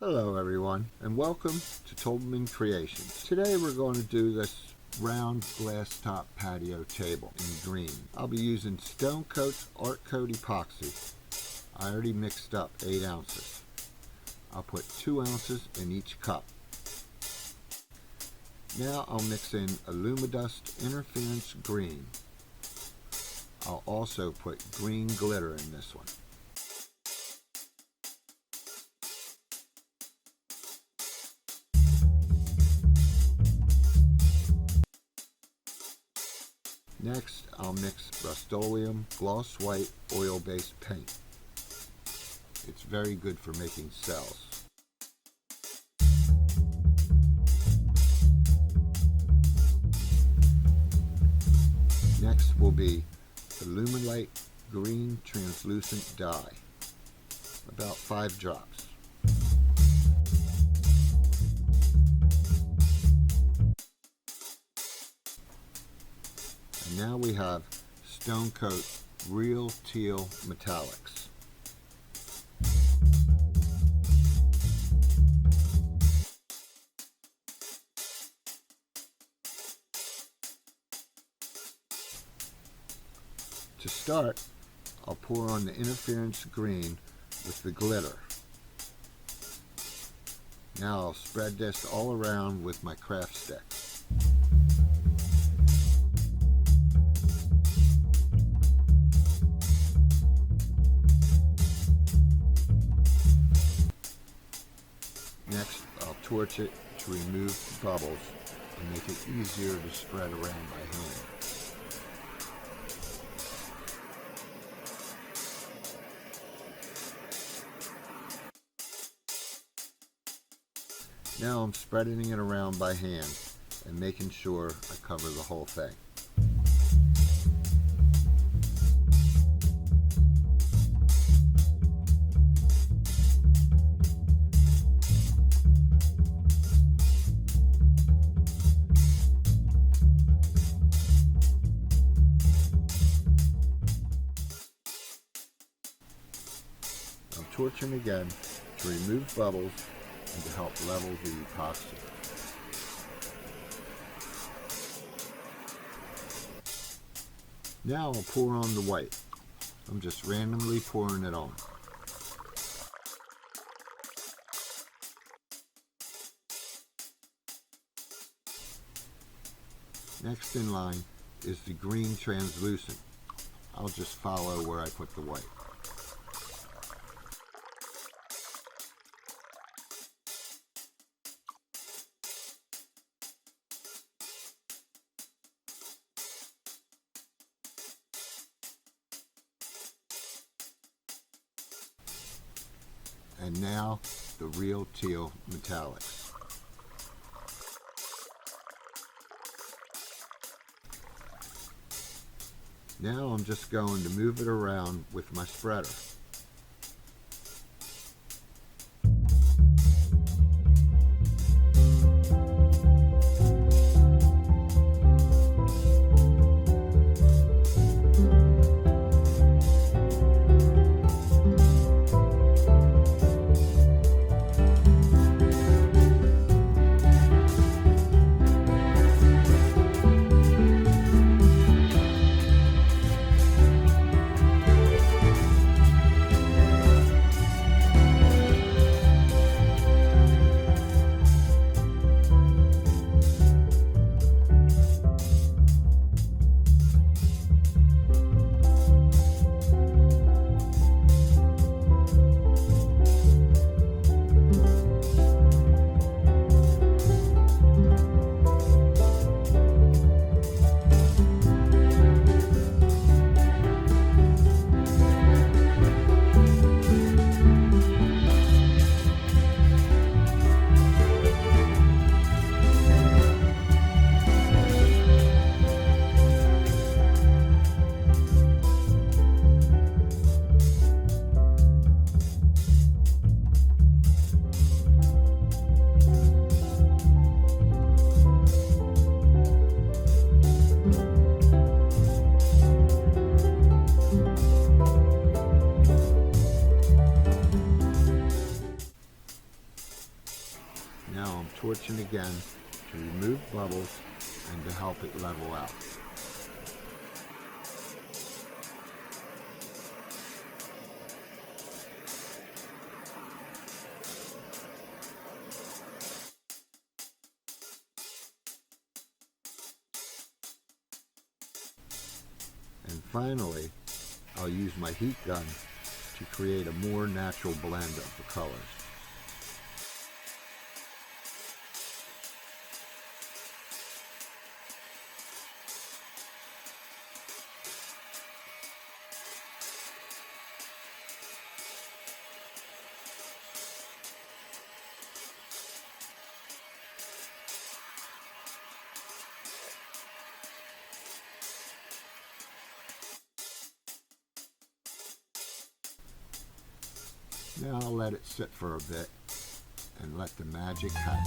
Hello everyone, and welcome to Tobelmann Creations. Today we're going to do this round glass top patio table in green. I'll be using Stone Coat's Art Coat Epoxy. I already mixed up 8 ounces. I'll put 2 ounces in each cup. Now I'll mix in Allumidust Interference Green. I'll also put green glitter in this one. Next, I'll mix Rust-Oleum Gloss White oil-based paint. It's very good for making cells. Next will be Allumilite Green Translucent Dye, about 5 drops. And now we have Stone Coat Real Teal Metallics. To start, I'll pour on the interference green with the glitter. Now I'll spread this all around with my craft stick. Next, I'll torch it to remove bubbles and make it easier to spread around by hand. Now I'm spreading it around by hand and making sure I cover the whole thing. I'm torching again to remove bubbles and to help level the epoxy. Now I'll pour on the white. I'm just randomly pouring it on. Next in line is the green translucent. I'll just follow where I put the white. And now the real teal metallics. Now I'm just going to move it around with my spreader. torching again to remove bubbles and to help it level out. And finally, I'll use my heat gun to create a more natural blend of the colors. Now I'll let it sit for a bit and let the magic happen.